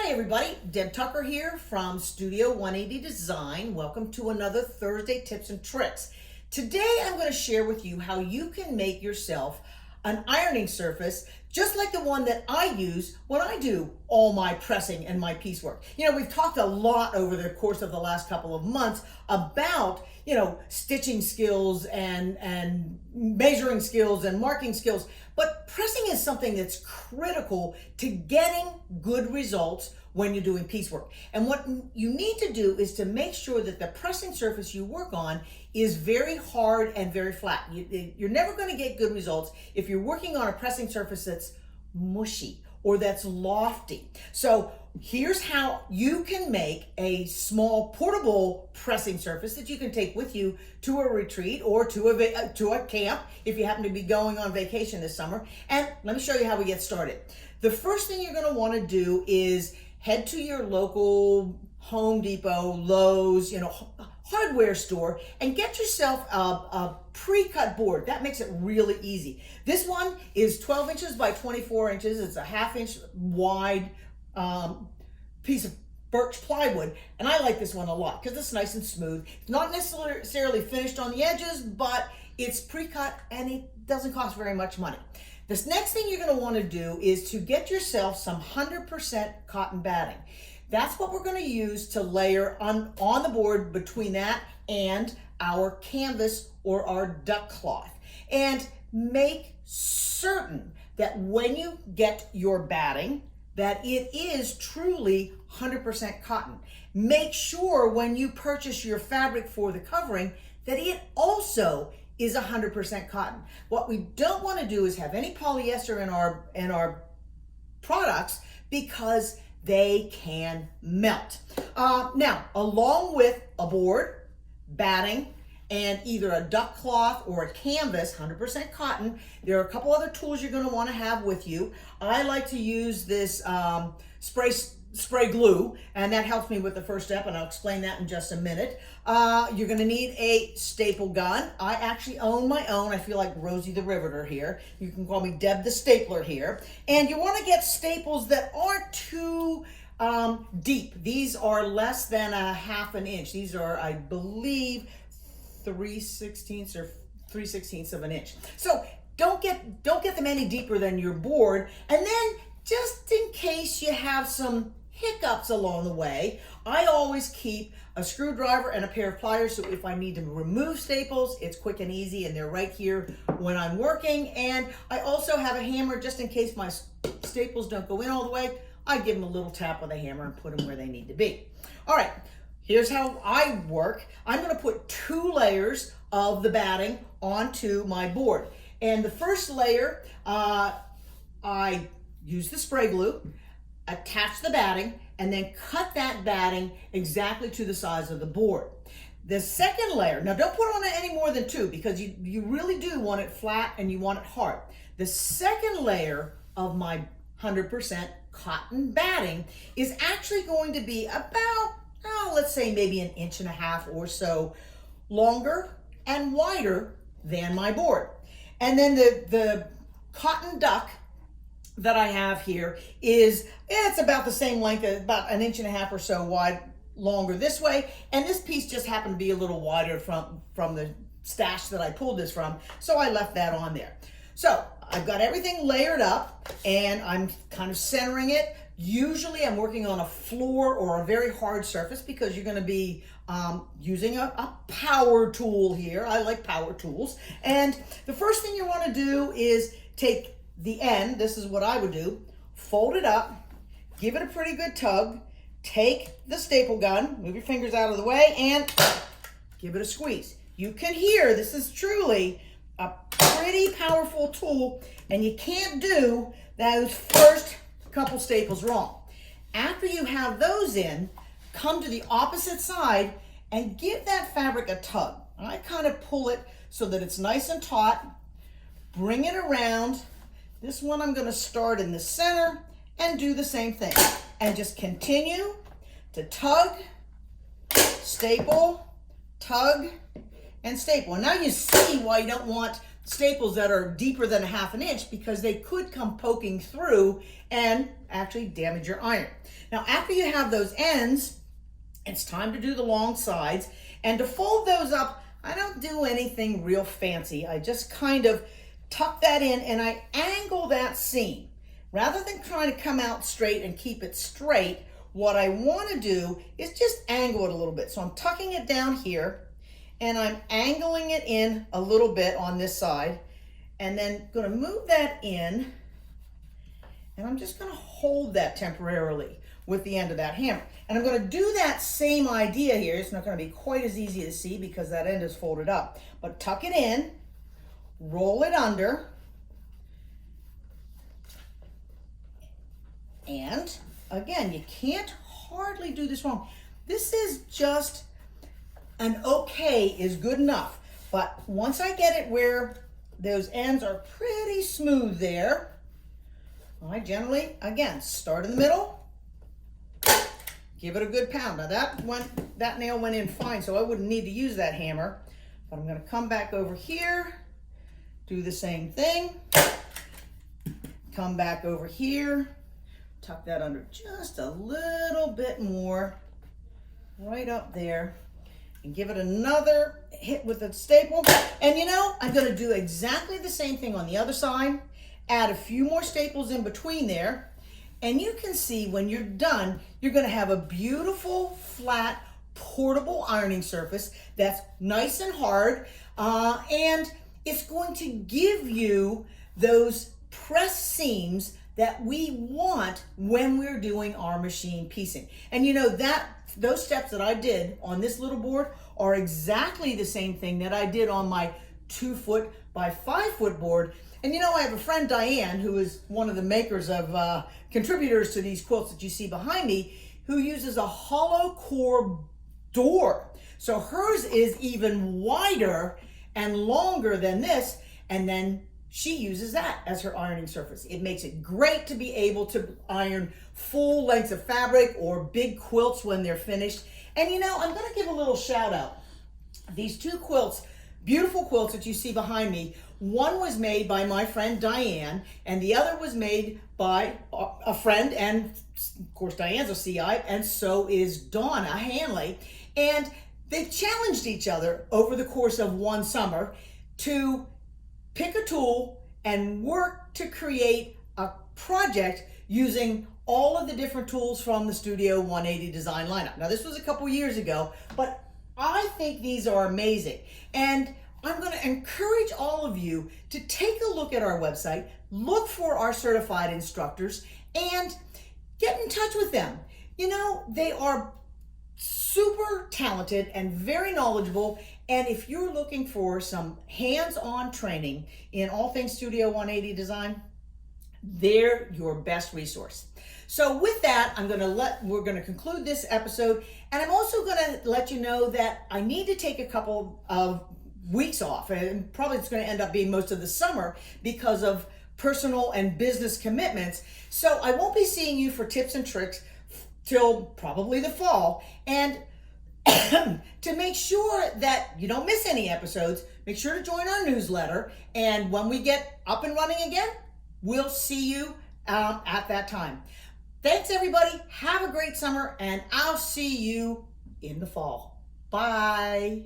Hi everybody, Deb Tucker here from Studio 180 Design. Welcome to another Thursday Tips and Tricks. Today I'm going to share with you how you can make yourself an ironing surface just like the one that I use when I do all my pressing and my piecework. We've talked a lot over the course of the last couple of months about, stitching skills and measuring skills and marking skills, but pressing is something that's critical to getting good results when you're doing piecework. And what you need to do is to make sure that the pressing surface you work on is very hard and very flat. You're never going to get good results if you're working on a pressing surface that's mushy or that's lofty. So here's how you can make a small portable pressing surface that you can take with you to a retreat or to a camp if you happen to be going on vacation this summer. And let me show you how we get started. The first thing you're going to want to do is head to your local Home Depot, Lowe's, hardware store and get yourself a pre-cut board. That makes it really easy. This one is 12 inches by 24 inches. It's a 1/2 inch wide piece of birch plywood, and I like this one a lot because it's nice and smooth. It's not necessarily finished on the edges, but it's pre-cut and it doesn't cost very much money. This next thing you're going to want to do is to get yourself some 100% cotton batting. That's what we're going to use to layer on the board between that and our canvas or our duck cloth. And make certain that when you get your batting, that it is truly 100% cotton. Make sure when you purchase your fabric for the covering that it also is 100% cotton. What we don't want to do is have any polyester in our products because they can melt. Now, along with a board, batting, and either a duck cloth or a canvas, 100% cotton, there are a couple other tools you're going to want to have with you. I like to use this spray glue, and that helps me with the first step, and I'll explain that in just a minute. You're going to need a staple gun. I actually own my own. I feel like Rosie the Riveter here. You can call me Deb the Stapler here. And you want to get staples that aren't too deep. These are less than a 1/2 inch. These are, I believe, 3/16 or 3/16 of an inch. So don't get them any deeper than your board. And then just in case you have some hiccups along the way, I always keep a screwdriver and a pair of pliers, so if I need to remove staples, it's quick and easy and they're right here when I'm working. And I also have a hammer just in case my staples don't go in all the way. I give them a little tap with a hammer and put them where they need to be. All right, here's how I work. I'm going to put 2 layers of the batting onto my board. And the first layer, I use the spray glue, attach the batting, and then cut that batting exactly to the size of the board. The second layer, now don't put on any more than 2 because you really do want it flat and you want it hard. The second layer of my 100% cotton batting is actually going to be about, let's say maybe 1.5 inches or so longer and wider than my board. And then the cotton duck that I have here it's about the same length, about 1.5 inches or so wide, longer this way. And this piece just happened to be a little wider from the stash that I pulled this from, so I left that on there. So I've got everything layered up and I'm kind of centering it. Usually I'm working on a floor or a very hard surface because you're going to be using a power tool here. I like power tools. And the first thing you want to do is take the end, this is what I would do, fold it up, give it a pretty good tug, take the staple gun, move your fingers out of the way, and give it a squeeze. You can hear this is truly a pretty powerful tool, and you can't do those first couple staples wrong. After you have those in, come to the opposite side and give that fabric a tug. I kind of pull it so that it's nice and taut, bring it around. This one I'm going to start in the center and do the same thing. And just continue to tug, staple, tug, and staple. And now you see why you don't want staples that are deeper than 1/2 inch because they could come poking through and actually damage your iron. Now, after you have those ends, it's time to do the long sides. And to fold those up, I don't do anything real fancy. I just kind of tuck that in and I angle that seam. Rather than trying to come out straight and keep it straight, what I want to do is just angle it a little bit. So I'm tucking it down here and I'm angling it in a little bit on this side, and then going to move that in, and I'm just going to hold that temporarily with the end of that hammer. And I'm going to do that same idea here. It's not going to be quite as easy to see because that end is folded up, but tuck it in, roll it under, and again, you can't hardly do this wrong. This is just an okay is good enough. But once I get it where those ends are pretty smooth there, I generally, again, start in the middle, give it a good pound. Now that nail went in fine, so I wouldn't need to use that hammer. But I'm going to come back over here, do the same thing, come back over here, tuck that under just a little bit more, right up there, and give it another hit with the staple. And you know, I'm going to do exactly the same thing on the other side, add a few more staples in between there, and you can see when you're done, you're going to have a beautiful, flat, portable ironing surface that's nice and hard, and it's going to give you those press seams that we want when we're doing our machine piecing. And you know, those steps that I did on this little board are exactly the same thing that I did on my 2 foot by 5 foot board. And you know, I have a friend, Diane, who is one of the makers of contributors to these quilts that you see behind me, who uses a hollow core door. So hers is even wider and longer than this, and then she uses that as her ironing surface. It makes it great to be able to iron full lengths of fabric or big quilts when they're finished. And you know, I'm going to give a little shout out. These 2 quilts, beautiful quilts that you see behind me, one was made by my friend Diane, and the other was made by a friend, and of course Diane's a CI, and so is Donna Hanley. And they challenged each other over the course of one summer to pick a tool and work to create a project using all of the different tools from the Studio 180 design lineup. Now, this was a couple years ago, but I think these are amazing. And I'm going to encourage all of you to take a look at our website, look for our certified instructors, and get in touch with them. You know, they are super talented and very knowledgeable. And if you're looking for some hands-on training in all things Studio 180 design, they're your best resource. So with that, we're going to conclude this episode, and I'm also going to let you know that I need to take a couple of weeks off, and probably it's going to end up being most of the summer because of personal and business commitments. So I won't be seeing you for tips and tricks till probably the fall. And to make sure that you don't miss any episodes, make sure to join our newsletter. And when we get up and running again, we'll see you at that time. Thanks, everybody. Have a great summer, and I'll see you in the fall. Bye.